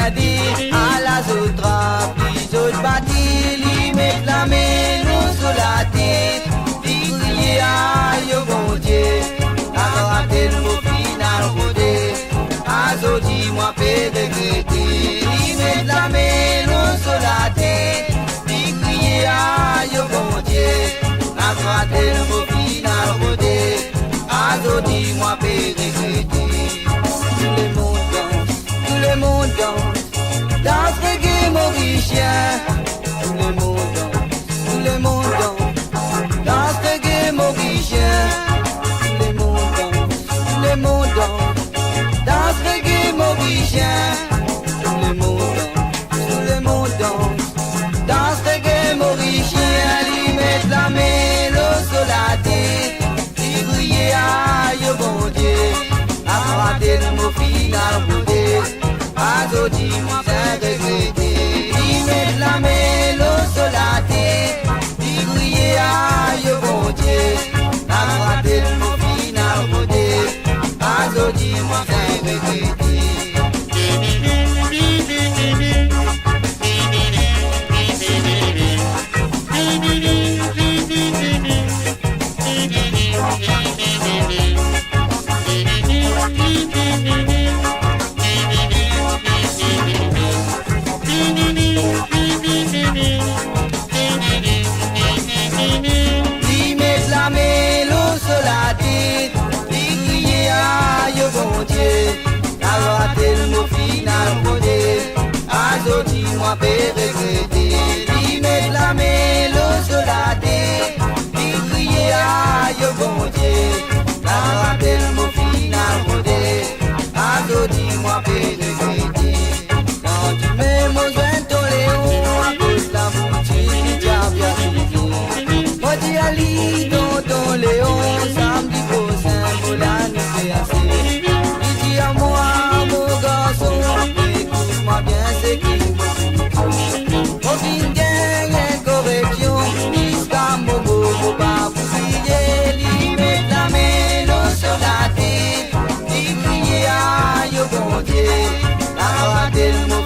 gardé à la zotra, puis autres bâtis, li met la main sur la tête, puis crier à yo bon Dieu, la raté le mot final rodé, à zo dis-moi peut regretter, li met la main sur la tête, puis crier à yo bon Dieu, la raté le mot final rodé, à zo dis-moi peut regretter. Tout le monde danse, danse reggae mauricien. Tout le monde danse, danse reggae mauricien. Tout le monde danse, danse reggae mauricien. Tout le monde danse, danse reggae mauricien. Lui met la main sur la tête, lui crier à yo bon Dieu. Raté le mot final rodé, à zo dis-moi c'est regretter. Il met la mélo sur la tête, il crier à yo bon Dieu. Raté le mot final rodé, à zo dis-moi c'est regretter. Dis-moi peut regretter, lui mettre la mélo sur la tête, lui crier à yo bon Dieu, la rappel mon final rodé, à zo dis-moi peut regretter. Quand tu mets mon joint ton léon, à cause la moutine, tu as bien fini. Moi dis à lui dans ton léon, samedi prochain, pour la nuit assez. Il dit à moi, mon garçon, écoute-moi bien, c'est qui. Aucune gagne correction, jusqu'à mon beau pas fouiller, lui mettre la main sur la tête, lui crier à yo bon Dieu, la raté le mot.